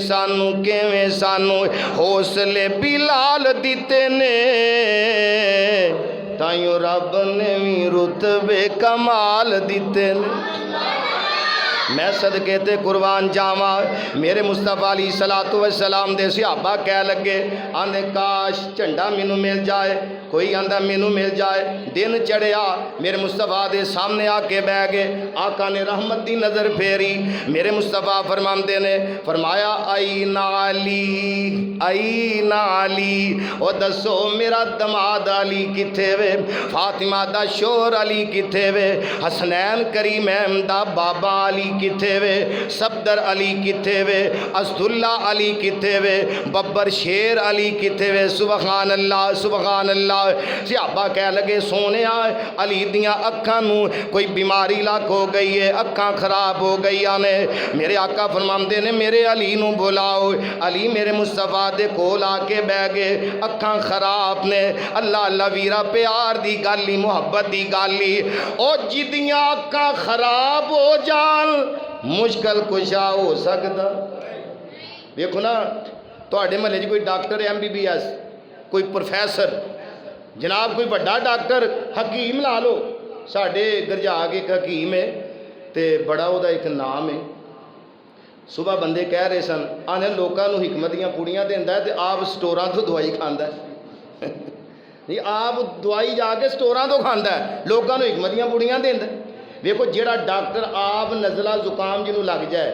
सानू हौसले बिलाल दिते ने, ताइयों रब ने भी रुतबे कमाल दिते ने। मैं सदके ते कुर्बान जावा, मेरे मुस्तफा अली सलातो व सलाम दे सहाबा कह लगे, आंदे काश झंडा मैनू मिल जाए, कोई आंदा मैनू मिल जाए। दिन चढ़िया, मेरे मुस्तफा दे सामने आके बह गए। आका ने रहमत दी नज़र फेरी, मेरे मुस्तफा फरमाते ने फरमाया आई नाली, आई नाली, ओ दसो मेरा दमाद अली किथे वे, फातिमा दा शोर अली किथे वे, हसनैन करीमैन दा बाबा अली किथे वे, सफदर अली किथे वे, असदुल्ला अली किथे वे, बब्बर शेर अली किथे वे। सुबहान अल्लाह, सुबहान अल्लाह। सहाबा कह लगे सोने अली दियां अखां नूं कोई बीमारी लग हो गई है, अखां खराब हो गई ने। मेरे आका फरमाते ने मेरे अली नूं बुलाओ। अली मेरे मुस्तफा दे कोल आके बह गए, अखां खराब ने। अल्लाह अल्लाह वीरा प्यार दी गल ही, मुहब्बत दी गल ही। और जिदियां अखां खराब हो जान मुश्किल कुशा हो सकता। देखो ना, तुहाडे महल्ले च कोई डॉक्टर MBBS, कोई प्रोफैसर, जनाब कोई बड़ा डॉक्टर हकीम ला लो। साढ़े गरजाग एक हकीम है तो बड़ा वह एक नाम है। सुबह बंदे कह रहे सन, आने लोगों को हिकमत दियाँ पुड़ियाँ देंदा है तो आप स्टोरां तो दवाई खांदा है। नहीं, आप दवाई जाके स्टोरां तो खांदा है, लोगों को हिकमत दियाँ पुड़ियाँ देंदा। देखो जेड़ा डॉक्टर आप नज़ला जुकाम जिन्हों लग जाए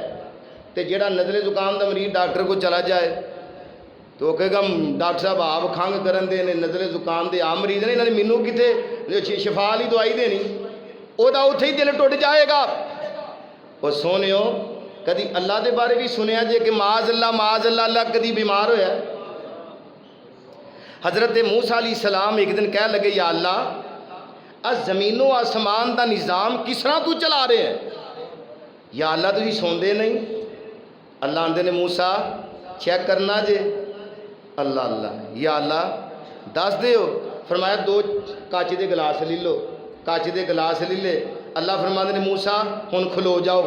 तो जेड़ा नज़ले जुकाम का मरीज डॉक्टर को चला जाए तो वह कहेगा डॉक्टर साहब आप खंघ करन दे ने, नज़ले जुकाम के आम मरीज ने, इन्होंने मैनू कितने शिफा वाली दवाई देनी, वह उत्थे ही दिल टुट जाएगा। और सोनियो कभी अल्लाह के बारे भी सुनिया जे कि माज अल्लाह अल्लाह कभी बीमार होया। हज़रत मूसा अलैहिस्सलाम एक दिन कह लगे, या अल्लाह अस ज़मीनों आसमान का निज़ाम किस तरह तू चला रहे हैं, या अल्लाह तुसीं सौंदे नहीं। अल्लाह आंदे ने मूसा चेक करना जे। अल्लाह अल्लाह या अल्लाह दस दे। फरमाया 2 काच के गिलास ले लो, काच के गिलास ले ले। अल्लाह फरमाते ने मूसा हुण खलो जाओ,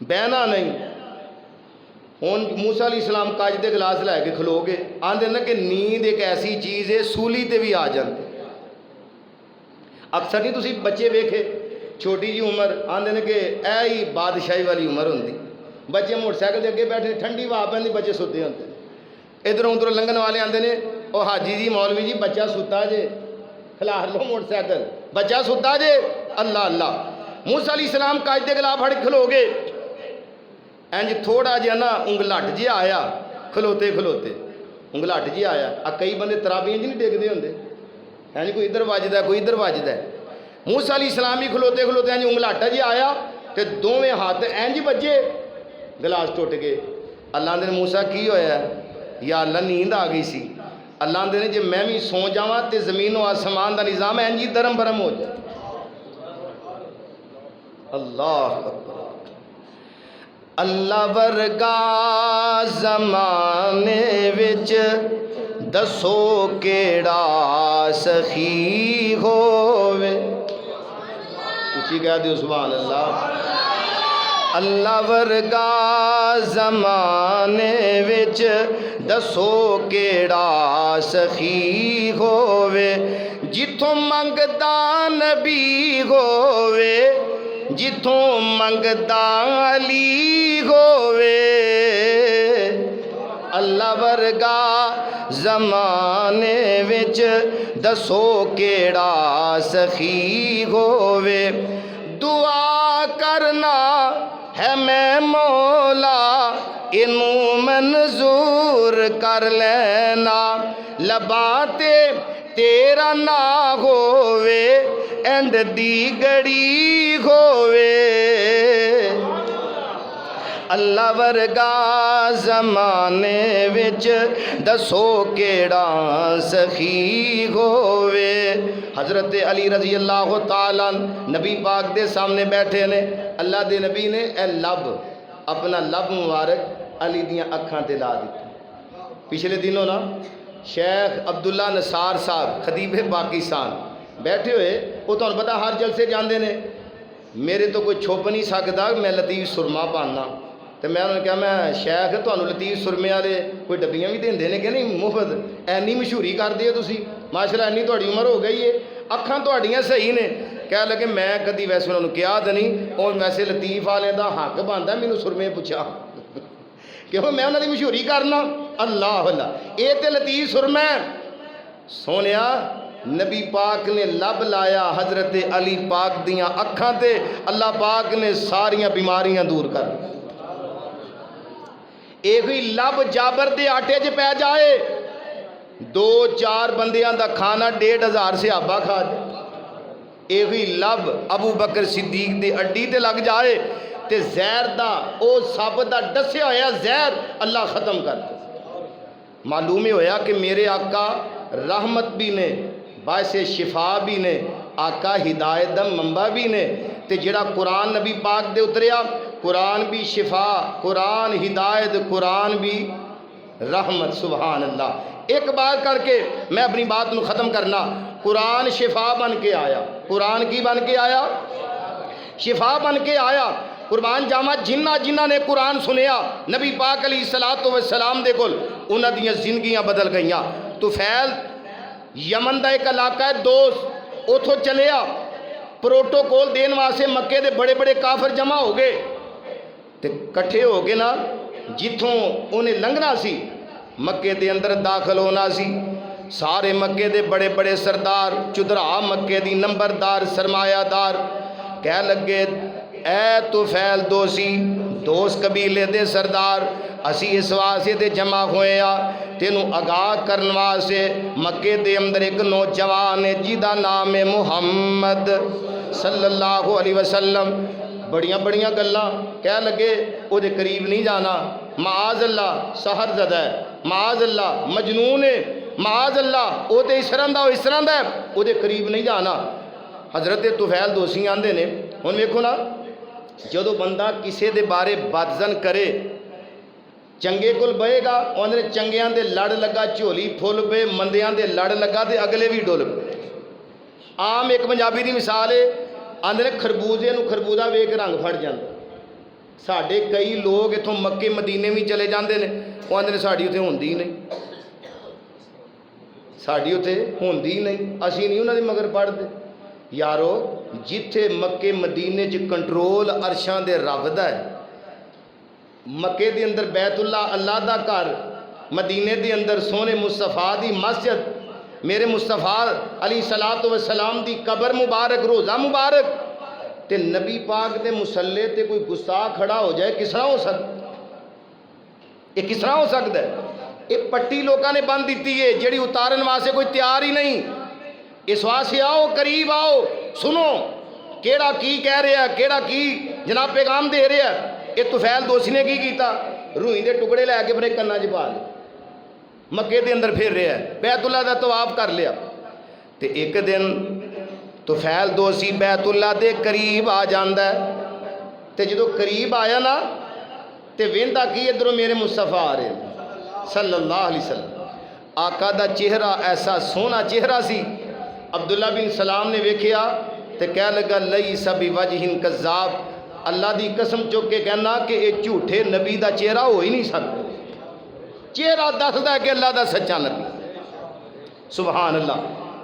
बहना नहीं। हुण मूसा अलैहिस्सलाम काच के गिलास लैके खलो गए। आंदे ना कि नींद एक ऐसी चीज़ है सूली ते भी आ जाती। अक्सर नहीं तुसीं बच्चे वेखे छोटी जी उम्र, आंदे ने कि ऐ ही बादशाही वाली उम्र होंदी। बच्चे मोटरसाइकिल के अगे बैठे, ठंडी हवा पैंदी, बच्चे सुते होंदे। इधरों उधरों लंघन वाले आंदे ने, ओ हाजी जी मौलवी जी बच्चा सुता जे, खिलार लो मोटरसाइकिल, बच्चा सुता जे। अल्लाह अल्लाह। मूसा अलैहिस्सलाम काज के गिलाफ फड़ खलो गए। इंज थोड़ा जिहा ना उंगलट जिहा आया, खलोते खलोते उंगलट जिहा आया। कई बंदे तराबियां च नहीं डिगदे होंदे, है जी, कोई इधर वजदा कोई इधर वजदा। मूसा अलैहिस्सलाम भी खलोते खलोते इंज उंगलाटा जिहा आया तो दोवें हाथ इंज बजे, गिलास टुट गए। अल्लाह ने मूसा की होया? या अल्लाह नींद आ गई सी। अल्लाह ने जे मैं भी सौ जावा तो जमीन और आसमान का निज़ाम इंज ही धर्म भरम हो जाए। अल्लाह अल्लाह वर्गा ज़माने विच दसो केड़ा सखी होवे। उची कह दियो सुभान अल्लाह। अल्लाह वर्गा ज़माने विच दसो केड़ा सखी होवे, जिथों मंगदा नबी होवे, जिथों मंगदा अली होवे। अल्लाह वर्गा ज़माने विच दसो केड़ा सखी होवे। दुआ करना है मैं मौला, इनू मंजूर कर लेना। लबाते तेरा ना होवे, एंड दी गड़ी होवे। अल्लाह वर्गा ज़माने विच दसो केड़ा सखी होवे। हज़रत अली रज़ी अल्लाह तआला नबी पाक दे सामने बैठे ने। अल्लाह दे नबी ने ए लब अपना लब मुबारक अली दियाँ अखां ते ला दी। पिछले दिनों ना शेख अब्दुल्ला नसार साहब खतीब पाकिस्तान बैठे हुए, वो तो पता हर जलसे जाते ने। मेरे तो कोई छुप नहीं सकता, मैं लतीफ़ सुरमा पाना। तो मैं उन्होंने कहा, मैं शेख तुहानू लतीफ़ सुरमे वाले कोई डब्बियाँ भी देंदे ने कि नहीं मुफ्त? ऐनी मशहूरी करदे हो तुसीं, माशाअल्लाह इन्नी तुहाडी उम्र हो गई है, अखां तुहाडियां सही ने। कह लगे मैं कभी वैसे उन्होंने कहा तो नहीं, और वैसे लतीफ़ वाले का हक बनता मैनू सुरमे पुछा क्यों मैं उन्होंने मशहूरी करना। अल्लाह अल्लाह, ये तो लतीफ़ सुरमा सोनिया नबी पाक ने लब लाया हज़रत अली पाक दियाँ अखां ते। अल्लाह पाक ने सारियां बीमारियां दूर कर। एक ही लब जाबर दे आटे च पै जाए, 2-4 बंदियां दा खाना 1500 सहाबा खा जाए। एक ही लब अबू बकर सिद्दीक दे अड्डी ते लग जाए तो जहर दा ओ सब दा डसिया होया जहर अल्लाह ख़त्म कर दे। मालूम ही होया कि मेरे आका रहमत भी ने, बायसे शिफा भी ने, आका हिदायत दा मंबा भी ने। तो जिहड़ा कुरान नबी पाक दे उतरिया, कुरान भी शिफा, कुरान हिदायत, कुरान भी रहमत। सुभान अल्लाह। एक बार करके मैं अपनी बात को ख़त्म करना। कुरान शिफा बन के आया। कुरान की बन के आया? शिफा बन के आया। कुरबान जावा जिन्ना जिन्ना ने कुरान सुनिया नबी पाक अली सलातो व सलाम दे कोल उन्हां दियां जिंदगियां बदल गईयां। तुफैल यमन का एक इलाका है दोस्त, उथों चलिया प्रोटोकॉल देने वास्ते मक्के दे बड़े बड़े काफर जमा हो गए ते कट्ठे हो गए ना जिथों उन्हें लंघना सी मक्के दे अंदर दाखिल होना सी। सारे मक्के दे बड़े बड़े सरदार चुधरा मक्के दी नंबरदार सरमायादार कह लगे ऐ तुफैल दोसी दोस्त कबीले दे सरदार असी इस वास्ते ते जमा होए आ तेनू आगाह करने वास्ते मक्के दे अंदर एक नौजवान है जिदा नाम है मुहम्मद सल्लल्लाहु अलैहि वसल्लम। बड़ियां बड़ियां गल्लां कह लगे उहदे करीब नहीं जाना, माज अल्लाह सहर ज़दा है, माज अल्लाह मजनून है, माज अल्लाह वो तो इस तरह का उहदे करीब नहीं जाना। हज़रत तुफैल दोसी आंदे ने हुण वेखो ना जदों बंदा किसी के बारे बदजन करे चंगे कोल बहेगा उन्हें चंगियां दे लड़ लगा झोली फुल पे मंदियां दे लड़ लगा तो अगले भी डुल पे। आम एक पंजाबी की मिसाल है आंदे ने खरबूजे नूं खरबूजा वेख रंग फड़ जाता। साढ़े कई लोग इतों मक्के मदीने भी चले जाते हैं वो आंदे ने साड़ी उत्थे होंदी ही नहीं, साड़ी उत्थे होंदी ही नहीं, असीं नहीं उन्हां दे मगर पढ़दे। यारो जिथे मक्के मदीने च कंट्रोल अरशां दे रब दा है, मक्के दे अंदर बैतुल्ला अल्लाह दा घर, मदीने दे अंदर सोने मुस्तफा दी मस्जिद, मेरे मुस्तफा अली सलातो व सलाम दी कबर मुबारक रोज़ा मुबारक ते नबी पाक दे मुसल्ले ते कोई गुस्ताख खड़ा हो जाए किस तरह हो सकता? ये किस तरह हो सकता है? ये पट्टी लोगों ने बंद दी है जिहड़ी उतारन वास्ते कोई तैयार ही नहीं। इस वास्ते आओ करीब आओ सुनो केड़ा की कह रहा केड़ा की जनाब पैगाम दे रहा है। ये तुफैल दोसी ने की किया रूई के टुकड़े लैके अपने कन्ना च पा ले मक्के के अंदर फिर रहा है बैतुल्ला का तवाफ कर लिया। तो एक दिन तुफैल दोसी बैतुल्ला के करीब आ जाता है तो जो करीब आया ना तो वेंदा की इधरों मेरे मुस्तफा आ रहे सल्लल्लाहु अलैहि वसल्लम। आका का चेहरा ऐसा सोहना चेहरा सी। अब्दुल्ला बिन सलाम ने वेख्या तो कह लगा लई सभी वजहिन कज़्ज़ाब, अल्लाह की कसम चुक के कहना कि यह झूठे नबी का चेहरा हो ही नहीं सकता। चेहरा दसदा कि अल्लाह का सच्चा नबी सुबहान अल्लाह।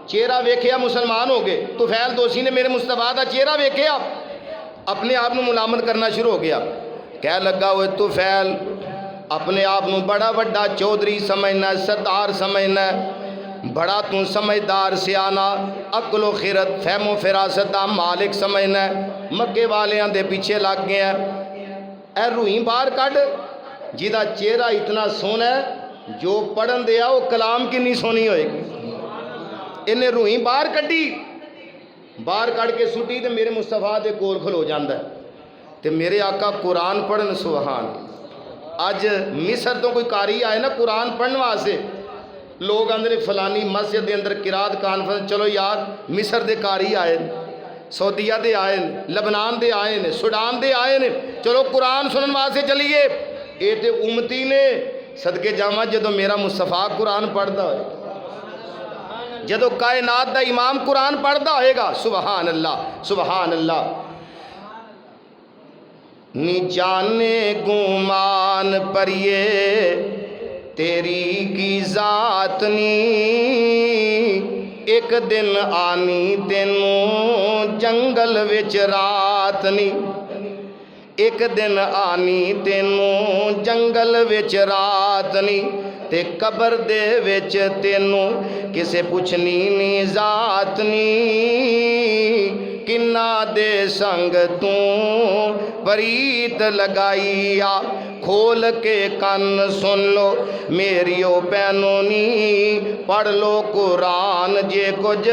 चेहरा वेख्या मुसलमान हो गए। तुफैल दोसी ने मेरे मुस्तफा का चेहरा वेख्या अपने आप को मुलामत करना शुरू हो गया। कह लगा वो तुफैल अपने आप को बड़ा वड्डा चौधरी समझना सरदार समझना बड़ा तू समझदार सियाना अकलो खिरत फहमो फिरासत का मालिक समझना मक्के वालियां दे पीछे लग गया। ए रूही बाहर कढ़ जिदा चेहरा इतना सोहना है जो पढ़न दिया वो कलाम कितनी सोहनी होएगी। इन्हें रूही बाहर कढ़ी बाहर कढ़ के सुटी तो मेरे मुस्तफा के कोल खलो जाता है तो मेरे आका कुरान पढ़न सुबहान। अज मिस्र तो कोई कारी आए ना कुरान पढ़ने वास्ते लोग आंदे ने फलानी मस्जिद के अंदर किरात कॉन्फ्रेंस चलो यार मिस्र के कारी आए सऊदीया दे आए लबनान दे आए ने सुडान दे आए ने चलो कुरान सुनने वास्ते चलीए। ये तो उमती ने सदके जावा जो मेरा मुस्तफा कुरान पढ़ता हो जो कायनात का इमाम कुरान पढ़ता होएगा सुबहान अल्लाह सुबहान अल्लाह। नी जाने गुमान परिए तेरी की जात नी एक दिन आनी तेनू जंगल विच रात नी एक दिन आनी तेनू जंगल विच रात नी ते कबर दे विच तेनू किसे पुछनी नी जात नी किन्ना दे संग तू परीत लगाईया खोल के कन सुन लो मेरियो भैनों नी पढ़ लो कुरान जे कुछ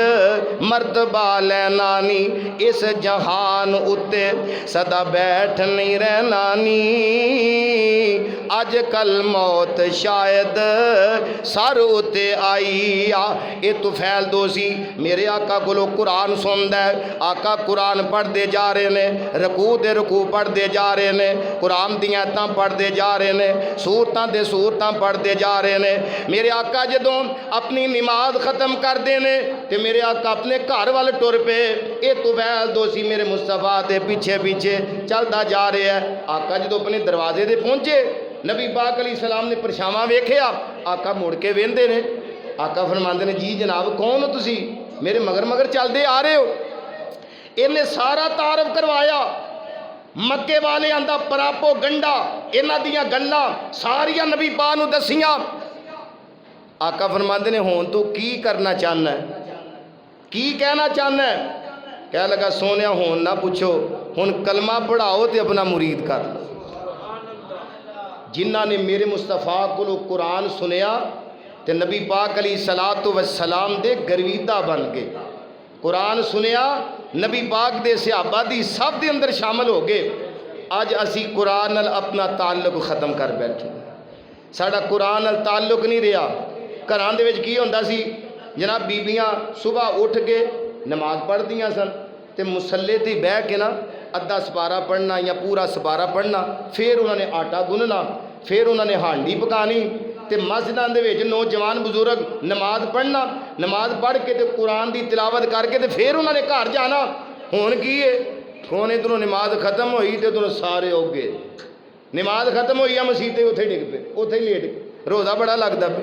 मर्तबा लेना नी इस जहान उत्ते सदा बैठ नहीं रहना नी अज कल मौत शायद सर उत्ते आई आ। ये तुफैल दोसी मेरे आका कोलों कुरान सुनदा है। आका कुरान पढ़ते जा रहे ने रकू दे रकू पढ़ते जा रहे ने कुरान दी आयतां पढ़ पढ़ते जा रहे हैं, सूरतां ते सूरतां पढ़ते जा रहे हैं। मेरे आका जदों अपनी नमाज ख़त्म करते हैं तो मेरे आका अपने घर वाल टुर पे, ये तो वैल दोषी मेरे मुस्तफा के पीछे पीछे चलता जा रहा है। आका जो अपने दरवाजे ते पहुँचे, नबी पाक अलैहि सलाम ने परछावां वेख्या, आका मुड़ के वेंदे ने। आका फरमाते ने जी जनाब कौन हो तुसी, मेरे मगर मगर चलते आ रहे हो। इन्हें सारा तारफ करवाया, मक्के वाले आंदा परापो गंडा, इन्हां दियां गल्लां सारियां नबी पाक नूं दसियां। आका फरमाते ने हुण तू की करना चाहना है, की कहना चाहना है? कह लगा सोनिया हुण ना पुछो, हुण कलमा पढ़ाओ तो अपना मुरीद कर लो। जिन्हां ने मेरे मुस्तफा को कुरान सुनिया तो नबी पाक अलैहि सलातो व सलाम दे गर्वीदा बन गए। कुरान सुनिया, नबी पाक दे सहाबा दी सब दे अंदर शामिल हो गए। अज असी कुरान नाल अपना ताल्लुक ख़त्म कर बैठे। साडा कुरान नाल ताल्लुक नहीं रहा। घरां दे विच की हुंदा सी जनाब, बीबियां सुबह उठ के नमाज पढ़दियां सन ते मुसल्ले ते बह के ना अद्धा सपारा पढ़ना या पूरा सपारा पढ़ना, फिर उन्होंने आटा गुनना, फिर उन्होंने हांडी पकानी ते मस्जिदां दे विच नौजवान बुजुर्ग नमाज पढ़ना, नमाज पढ़ के ते कुरान की तिलावत करके ते फिर उन्होंने घर जाना। हुण की है, कौन इधरों नमाज खत्म हुई तो उधरों सारे हो गए। नमाज खत्म हुई है, मसीते उत्थे डिग पे, उत्थे ही लेट गए। रोज़ा बड़ा लगता पे।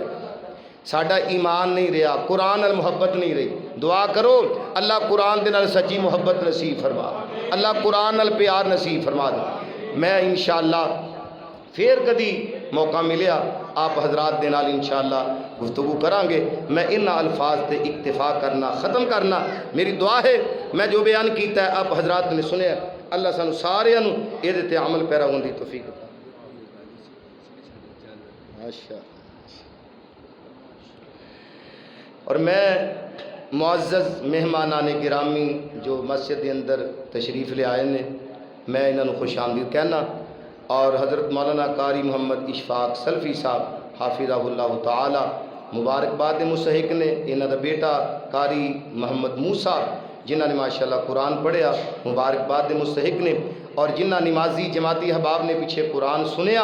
साडा ईमान नहीं रहा, कुरान नाल मुहब्बत नहीं रही। दुआ करो अल्लाह कुरान दे नाल सच्ची मुहब्बत नसीब फरमा, अल्लाह कुरान नाल प्यार नसीब फरमा दे। मैं इंशाअल्लाह फिर कदी मौका मिलिया आप हजरात दे नाल इंशाअल्लाह गुफ्तगू करांगे। मैं इन अल्फाज से इक्तिफा करना ख़त्म करना मेरी दुआ है। मैं जो बयान किया है आप हजरात ने सुनिया, अल्लाह सानू सारियां नू इहदे ते अमल पैरा होने की तौफीक अता। माशा। और मैं मुअज़्ज़ज़ मेहमानाने गिरामी जो मस्जिद के अंदर तशरीफ़ ले आए ने, मैं इन्होंने खुश आमदीद कहना। और हज़रत मौलाना कारी मोहम्मद इशफाक सल्फ़ी साहब हाफिज़हुल्लाह ताला मुबारकबाद के मुस्तहिक ने। इन्हों का बेटा कारी मोहम्मद मूसा जिन्होंने माशाअल्लाह कुरान पढ़िया, मुबारकबाद के मुस्तहिक ने। और जिन्होंने नमाजी जमाती अहबाब ने पीछे कुरान सुनिया,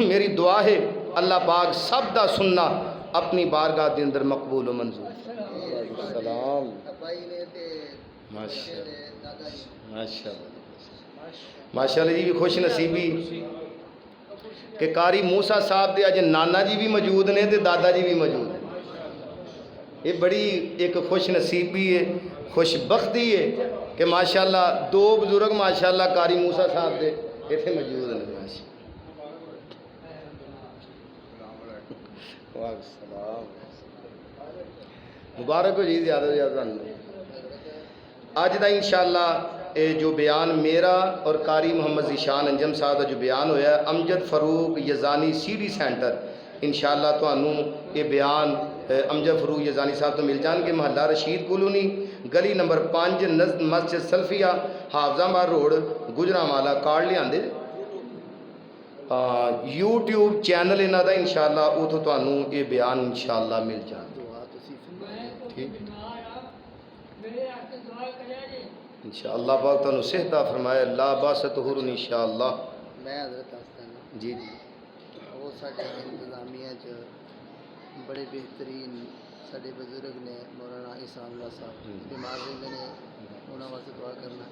मेरी दुआ है अल्लाह पाक सब दा सुनना अपनी बारगाह के अंदर मकबूल व मंजूर। माशाअल्लाह जी भी खुश नसीबी कि कारी मूसा साहब के अज नाना जी भी मौजूद ने ते दादा जी भी मौजूद हैं। ये बड़ी एक खुश नसीबी है, खुशबख्ती है कि माशाअल्लाह दो बुजुर्ग माशाअल्लाह कारी मूसा साहब के इतने मौजूद हैं। मुबारक हो जी ज़्यादा से ज़्यादा। अज का इंशाअल्लाह ये जो बयान मेरा और कारी मोहम्मद ज़ीशान अंजम साहब का जो बयान होया, अमजद फ़रूक यज़ानी सीडी सेंटर, इंशाअल्लाह तुहानू ये बयान अमजद फ़रूक यज़ानी साहब तो मिल जाएंगे। महल्ला रशीद कॉलोनी, गली नंबर 5, नज़द मस्जिद सल्फिया, हाफजाबाद रोड, गुजरांवाला। कार्ड लियाते यूट्यूब चैनल इन्हों का इंशाअल्लाह, उतो तुहानू ये बयान इंशाअल्लाह मिल जाए। ठीक इंशाअल्लाह पाक तुहानू सेहत फरमाए, ला बासत हुरुन इंशाअल्लाह। मैं हज़रत जी वो साढ़े इंतजामिया च बड़े बेहतरीन साढ़े बजुर्ग ने मौलाना इसामुल्लाह साहब बीमार रहंदे ने, उन्होंने वास्ते दुआ करना।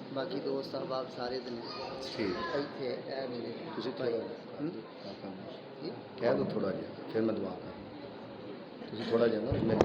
बाकी दोस्त अहबाब सारे दिन ठीक इत्थे ऐ मेरे तुसी थोड़ा कह दो थोड़ा जिहा, फिर मैं दुआ कर तुसी थोड़ा जिहा ना मैं